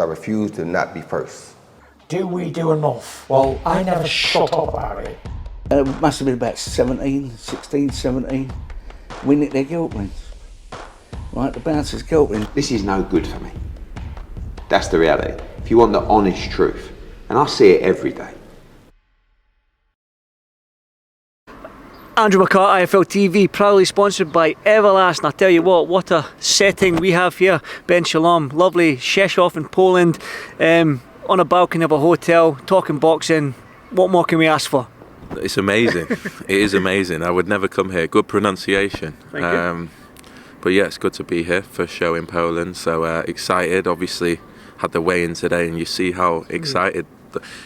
I refuse to not be first. Do we do enough? Well, I never shut up about it. It must have been about 17. We nicked their guilt rings. Right, the bouncer's guilt ring. This is no good for me. That's the reality. If you want the honest truth, and I see it every day. Andrew McCART, IFL TV, proudly sponsored by Everlast. And I tell you what a setting we have here. Ben Shalom, lovely Rzeszów in Poland, on a balcony of a hotel, talking boxing. What more can we ask for? It's amazing. It is amazing. I would never come here. Good pronunciation. Thank you. But yeah, it's good to be here. First show in Poland, so excited. Obviously, had the weigh-in today, and you see how excited.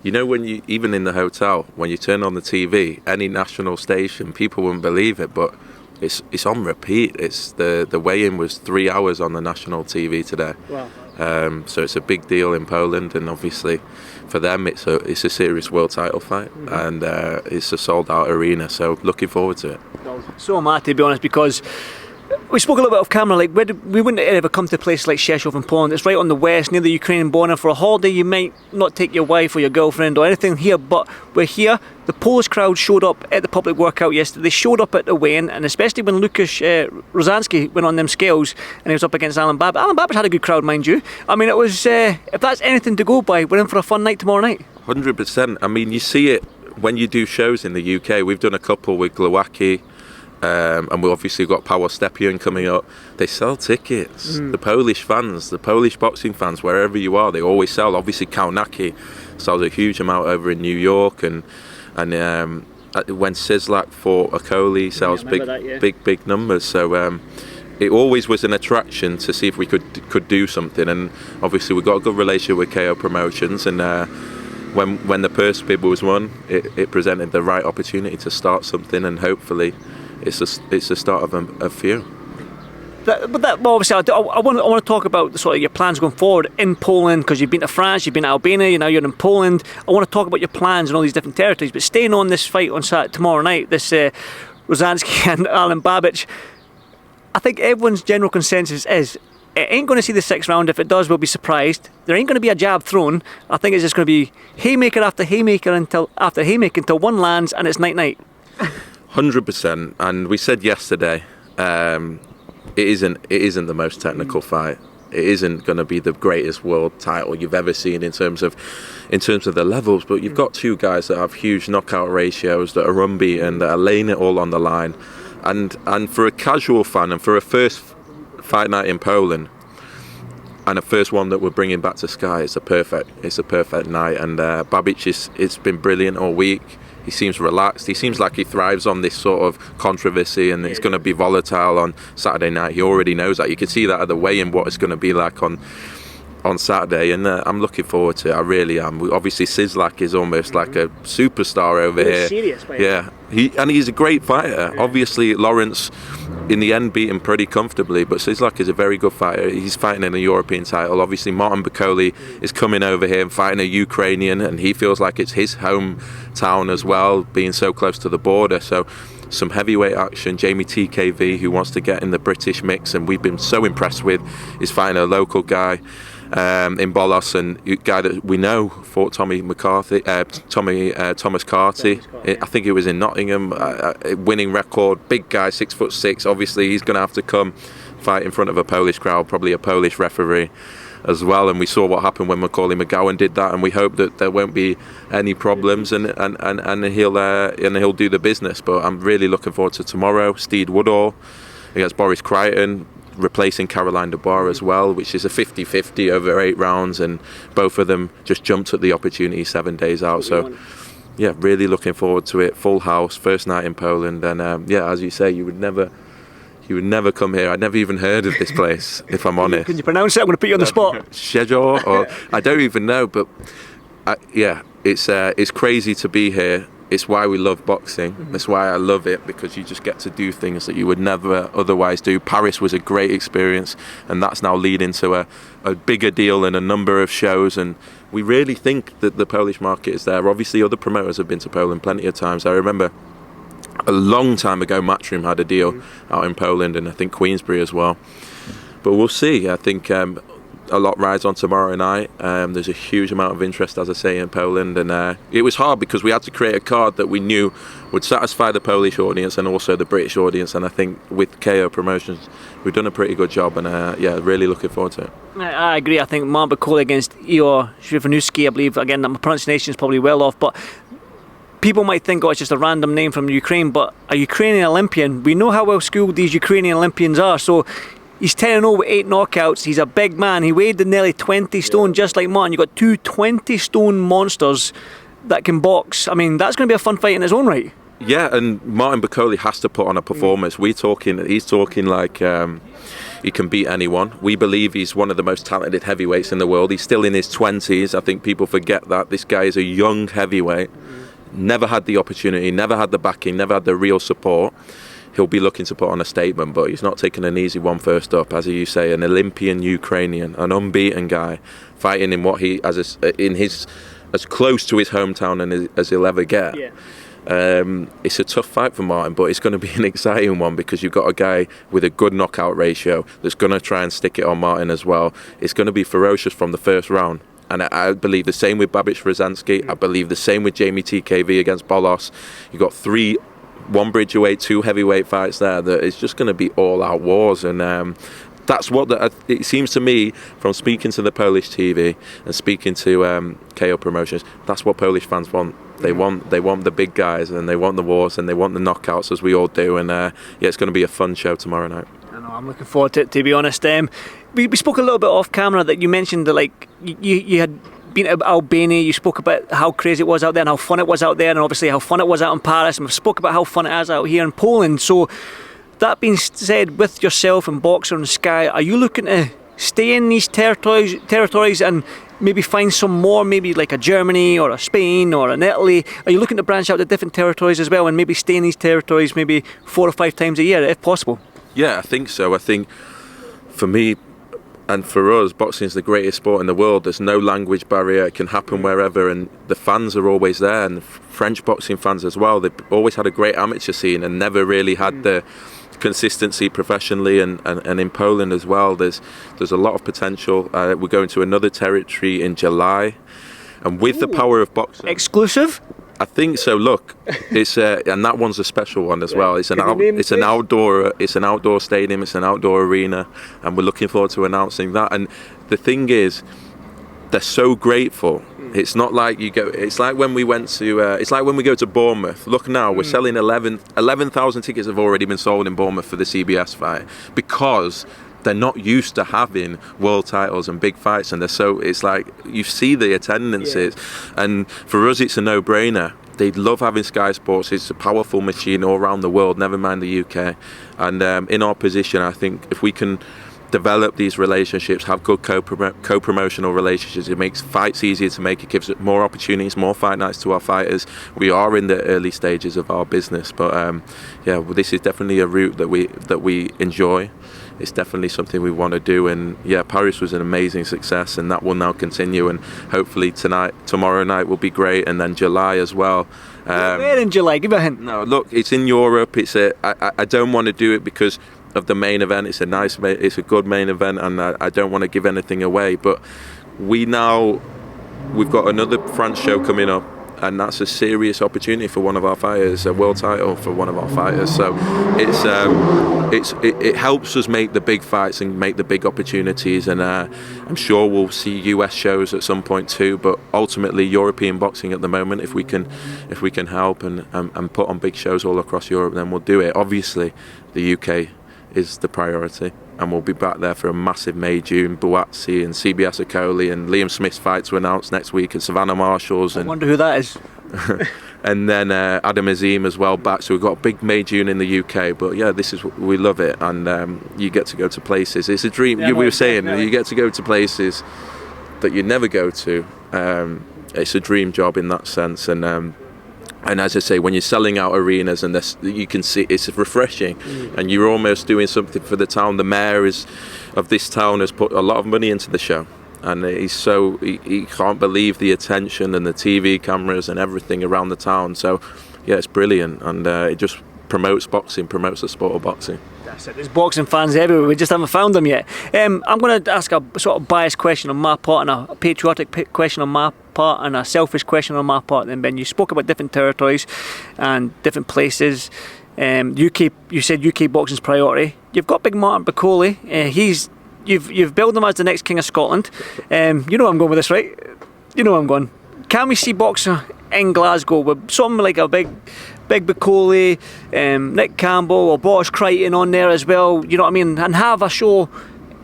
You know, when you, even in the hotel, when you turn on the TV, any national station, people wouldn't believe it, but it's on repeat. It's the weigh-in was 3 hours on the national TV today. Wow. So it's a big deal in Poland, and obviously for them it's a serious world title fight, and it's a sold-out arena. So looking forward to it. So am I, to be honest, because we spoke a little bit off camera, like we wouldn't ever come to a place like Rzeszów in Poland. It's right on the west, near the Ukrainian border. For a holiday, you might not take your wife or your girlfriend or anything here, but we're here. The Polish crowd showed up at the public workout yesterday. They showed up at the weigh-in, and especially when Babic Rozanski went on them scales and he was up against Alan Babic. Alan Babic had a good crowd, mind you. I mean, it was, if that's anything to go by, we're in for a fun night tomorrow night. 100%. I mean, you see it when you do shows in the UK. We've done a couple with Glowacki. And we've obviously got Paweł Stepien coming up. They sell tickets. The Polish fans, the Polish boxing fans, wherever you are, they always sell. Obviously, Kaunaki sells a huge amount over in New York, and when Sislak fought Bakole, sells big numbers. So it always was an attraction to see if we could do something. And obviously, we've got a good relationship with KO Promotions, and when the purse bid was won, it presented the right opportunity to start something, and hopefully it's the start of a few. But obviously, I want to talk about sort of your plans going forward in Poland, because you've been to France, you've been to Albania, now you're in Poland. I want to talk about your plans in all these different territories. But staying on this fight on tomorrow night, this Rozanski and Alan Babic, I think everyone's general consensus is it ain't going to see the 6th round. If it does, we'll be surprised. There ain't going to be a jab thrown. I think it's just going to be haymaker after haymaker until one lands, and it's night-night. 100%. And we said yesterday, it isn't the most technical fight. It isn't going to be the greatest world title you've ever seen in terms of the levels. But you've got two guys that have huge knockout ratios, that are unbeaten, that are laying it all on the line. And for a casual fan, and for a first fight night in Poland, and a first one that we're bringing back to Sky, it's a perfect night. And Babic it's been brilliant all week. He seems relaxed. He seems like he thrives on this sort of controversy, and it's going to be volatile on Saturday night. He already knows that. You can see that at the weigh-in, what it's going to be like on Saturday, and I'm looking forward to it. I really am. Obviously, Sislak is almost like a superstar over here. Serious, yeah, he's a great fighter. Yeah. Obviously, Lawrence in the end beat him pretty comfortably, but Sislak is a very good fighter. He's fighting in a European title. Obviously, Martin Bakole is coming over here and fighting a Ukrainian, and he feels like it's his hometown as well, being so close to the border. So some heavyweight action. Jamie TKV, who wants to get in the British mix, and we've been so impressed with, is fighting a local guy in Bolos, and a guy that we know fought Thomas Carty. I think it was in Nottingham. Winning record, big guy, 6'6". Obviously, he's going to have to come fight in front of a Polish crowd, probably a Polish referee as well. And we saw what happened when Macaulay McGowan did that, and we hope that there won't be any problems, and he'll do the business. But I'm really looking forward to tomorrow. Steed Woodall against Boris Crichton, replacing Caroline Dubois as well, which is a 50-50 over 8 rounds, and both of them just jumped at the opportunity 7 days out. So yeah, really looking forward to it. Full house, first night in Poland, and yeah, as you say, you would never come here. I'd never even heard of this place, if I'm honest. Can you pronounce it? I'm going to put you on the spot. Rzeszów, or I don't even know, but yeah, it's crazy to be here. It's why we love boxing. That's why I love it, because you just get to do things that you would never otherwise do. Paris was a great experience, and that's now leading to a bigger deal and a number of shows, and we really think that the Polish market is there. Obviously, other promoters have been to Poland plenty of times. I remember a long time ago, Matchroom had a deal out in Poland, and I think Queensbury as well. But we'll see. I think a lot rides on tomorrow night. There's a huge amount of interest, as I say, in Poland, and it was hard because we had to create a card that we knew would satisfy the Polish audience and also the British audience. And I think with KO Promotions, we've done a pretty good job, and really looking forward to it. I agree. I think Martin Bakole against Sivanowski, I believe, again, my pronunciation is probably well off, but people might think, oh, it's just a random name from Ukraine, but a Ukrainian Olympian, we know how well schooled these Ukrainian Olympians are, so he's 10-0 with 8 knockouts, he's a big man, he weighed nearly 20 stone, just like Martin. You've got two 20-stone monsters that can box. I mean, that's going to be a fun fight in his own right. Yeah, and Martin Bakole has to put on a performance. He's talking like he can beat anyone. We believe he's one of the most talented heavyweights in the world. He's still in his 20s. I think people forget that. This guy is a young heavyweight. Never had the opportunity, never had the backing, never had the real support. He'll be looking to put on a statement, but he's not taking an easy one first up. As you say, an Olympian Ukrainian, an unbeaten guy, fighting in what he as close to his hometown as he'll ever get. Yeah. It's a tough fight for Martin, but it's going to be an exciting one because you've got a guy with a good knockout ratio that's going to try and stick it on Martin as well. It's going to be ferocious from the first round. And I believe the same with Babic Rozanski. I believe the same with Jamie TKV against Bolos. You've got 3 one bridgerweight, 2 heavyweight fights there that is just going to be all-out wars. And that's what it seems to me from speaking to the Polish TV and speaking to KO Promotions. That's what Polish fans want. They want the big guys, and they want the wars, and they want the knockouts, as we all do. And it's going to be a fun show tomorrow night. I know, I'm looking forward to it, to be honest. We spoke a little bit off camera that you mentioned that you had been to Albania. You spoke about how crazy it was out there and how fun it was out there, and obviously how fun it was out in Paris, and we've spoke about how fun it is out here in Poland. So that being said, with yourself and Boxer and Sky, are you looking to stay in these territories and maybe find some more, maybe like a Germany or a Spain or an Italy? Are you looking to branch out to different territories as well and maybe stay in these territories maybe 4 or 5 times a year if possible? Yeah, I think so. I think for me and for us, boxing is the greatest sport in the world. There's no language barrier. It can happen wherever, and the fans are always there, and the French boxing fans as well. They've always had a great amateur scene and never really had the consistency professionally, and in Poland as well. There's a lot of potential. We're going to another territory in July, and with the power of boxing. Exclusive? I think so. Look, it's and that one's a special one as well. It's an outdoor stadium. It's an outdoor arena, and we're looking forward to announcing that. And the thing is, they're so grateful. It's not like you go. It's like when we went to. It's like when we go to Bournemouth. Look now, we're selling 11,000 tickets have already been sold in Bournemouth for the CBS fight because they're not used to having world titles and big fights, and it's like you see the attendances, and for us it's a no-brainer. They love having Sky Sports. It's a powerful machine all around the world, never mind the UK. And in our position, I think if we can develop these relationships, have good co-promotional relationships, it makes fights easier to make. It gives more opportunities, more fight nights to our fighters. We are in the early stages of our business, but this is definitely a route that we enjoy. It's definitely something we want to do, and Paris was an amazing success, and that will now continue, and hopefully tomorrow night will be great, and then July as well. Where in July? Give me a hint. No, look, it's in Europe. I don't want to do it because of the main event. It's a good main event, and I don't want to give anything away. But we've got another France show coming up, and that's a serious opportunity for one of our fighters, a world title for one of our fighters. So it helps us make the big fights and make the big opportunities, and I'm sure we'll see US shows at some point too. But ultimately, European boxing at the moment, if we can help and put on big shows all across Europe, then we'll do it. Obviously, the UK is the priority, and we'll be back there for a massive May, June. Buatsi and CBS Bakole and Liam Smith's fight to announce next week at Savannah Marshalls. I wonder who that is. And then Adam Azim as well back. So we've got a big May, June in the UK. But we love it, and you get to go to places. It's a dream. We were saying you get to go to places that you never go to. It's a dream job in that sense, and as I say, when you're selling out arenas and you can see it's refreshing, and you're almost doing something for the town. The mayor of this town has put a lot of money into the show, and he can't believe the attention and the TV cameras and everything around the town. So it's brilliant, and it just promotes boxing, promotes the sport of boxing. That's it. There's boxing fans everywhere. We just haven't found them yet. I'm going to ask a sort of biased question on my part and a patriotic question on my part and a selfish question on my part. Then Ben, you spoke about different territories and different places. UK, you said UK boxing's priority. You've got big Martin Bakole. You've billed him as the next King of Scotland. You know where I'm going with this, right? You know where I'm going. Can we see boxer in Glasgow with something like a big Bakole, Nick Campbell or Boris Crichton on there as well? You know what I mean? And have a show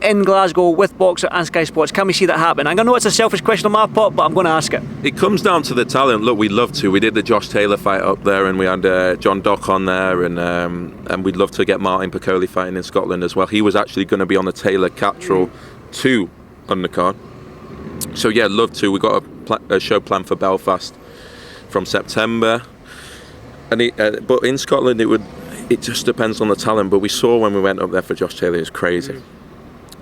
in Glasgow with Boxer and Sky Sports. Can we see that happen? I know it's a selfish question on my part, but I'm going to ask it. It comes down to the talent. Look, we'd love to. We did the Josh Taylor fight up there, and we had John Dock on there, and we'd love to get Martin Bakole fighting in Scotland as well. He was actually going to be on the Taylor Catrol 2 undercard. So yeah, love to. We got a show planned for Belfast from September, and but in Scotland it just depends on the talent. But we saw when we went up there for Josh Taylor, it's crazy.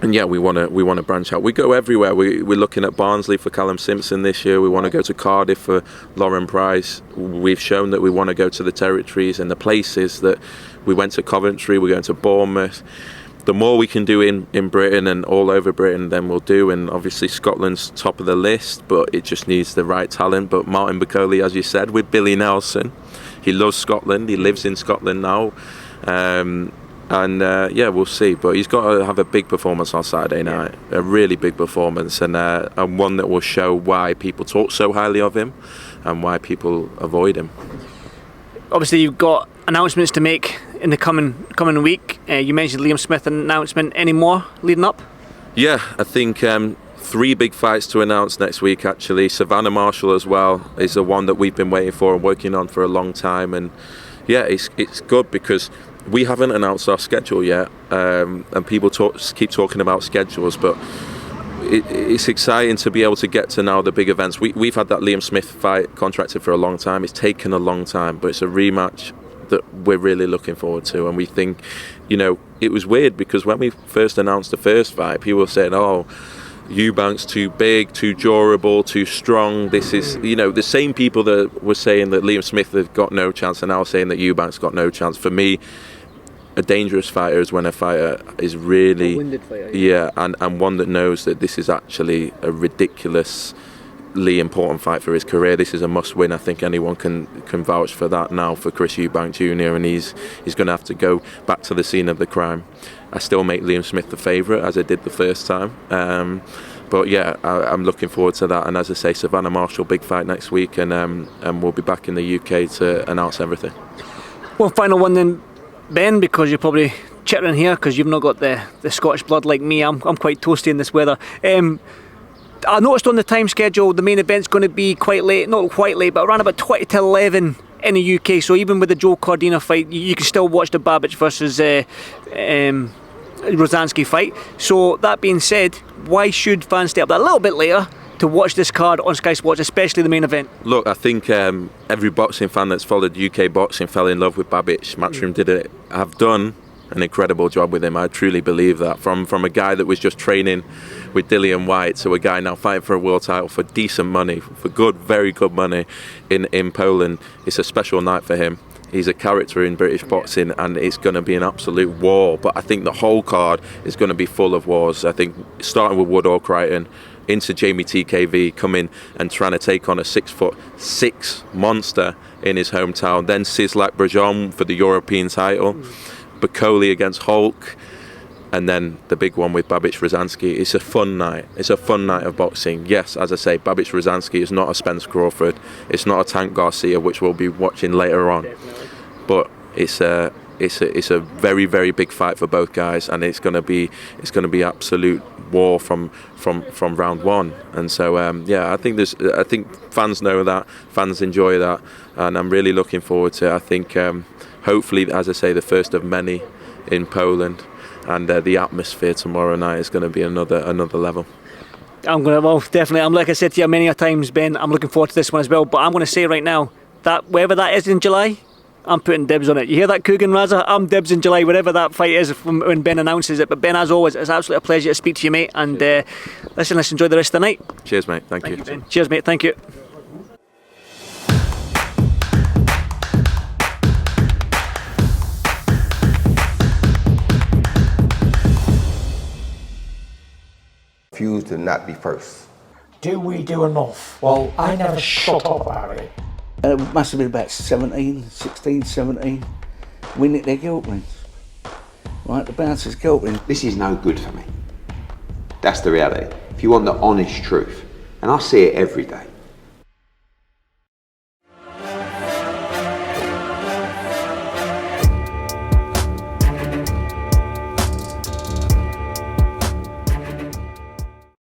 And yeah, we want to branch out. We go everywhere. We're looking at Barnsley for Callum Simpson this year. We want to go to Cardiff for Lauren Price. We've shown that we want to go to the territories and the places that we went to Coventry. We're going to Bournemouth. The more we can do in Britain and all over Britain, then we'll do. And obviously Scotland's top of the list, but it just needs the right talent. But Martin Bakole, as you said, with Billy Nelson, he loves Scotland. He lives in Scotland now. Yeah, we'll see. But he's got to have a big performance on Saturday night, a really big performance, and one that will show why people talk so highly of him and why people avoid him. Obviously, you've got announcements to make in the coming week. You mentioned Liam Smith announcement. Any more leading up? Yeah, I think 3 big fights to announce next week, actually. Savannah Marshall as well is the one that we've been waiting for and working on for a long time. And yeah, it's good because we haven't announced our schedule yet, and people keep talking about schedules, but it's exciting to be able to get to now the big events. We've had that Liam Smith fight contracted for a long time. It's taken a long time, but it's a rematch that we're really looking forward to. And we think, it was weird because when we first announced the first fight, people were saying, oh, Eubank's too big, too durable, too strong. This is, the same people that were saying that Liam Smith has got no chance are now saying that Eubank's got no chance. For me, a dangerous fighter is when a fighter is really, a winded fighter, and one that knows that this is actually a ridiculously important fight for his career. This is a must-win. I think anyone can vouch for that now for Chris Eubank Jr. and he's going to have to go back to the scene of the crime. I still make Liam Smith the favourite as I did the first time. But yeah, I'm looking forward to that. And as I say, Savannah Marshall, big fight next week, and we'll be back in the UK to announce everything. One final one then, Ben, because you're probably chittering here because you've not got the Scottish blood like me. I'm quite toasty in this weather. I noticed on the time schedule the main event's going to be quite late, not quite late, but around about 20 to 11 in the UK. So even with the Joe Cordina fight, you can still watch the Babic versus Rozanski fight. So that being said, why should fans stay up that a little bit later to watch this card on Sky Sports, especially the main event? Look, I think every boxing fan that's followed UK boxing fell in love with Babic. Matchroom have done an incredible job with him. I truly believe that. From a guy that was just training with Dillian Whyte to a guy now fighting for a world title for decent money, for good, very good money in Poland. It's a special night for him. He's a character in British boxing, and it's going to be an absolute war. But I think the whole card is going to be full of wars. I think starting with Woodall Crichton, into Jamie TKV coming and trying to take on a 6'6" monster in his hometown. Then Sislak Brajon for the European title. Bakole against Hulk. And then the big one with Babic Rozanski. It's a fun night. It's a fun night of boxing. Yes, as I say, Babic Rozanski is not a Spence Crawford. It's not a Tank Garcia, which we'll be watching later on. But it's a very, very big fight for both guys, and it's going to be absolute war from round one. And so I think fans know that, fans enjoy that, and I'm really looking forward to it. I think hopefully, as I say, the first of many in Poland, and the atmosphere tomorrow night is going to be another level. Definitely. I'm like I said to you many a times, Ben, I'm looking forward to this one as well. But I'm going to say right now that wherever that is in July, I'm putting dibs on it. You hear that, Coogan Raza? I'm dibs in July, whatever that fight is when Ben announces it. But Ben, as always, it's absolutely a pleasure to speak to you, mate. And let's enjoy the rest of the night. Cheers, mate. Thank you. Ben. Cheers, mate. Thank you. to not be first. Do we do enough? Well, I never shut up about it. It must have been about 16, 17. We nicked their gilt rings. Right, the bouncers' gilt rings. This is no good for me. That's the reality. If you want the honest truth, and I see it every day,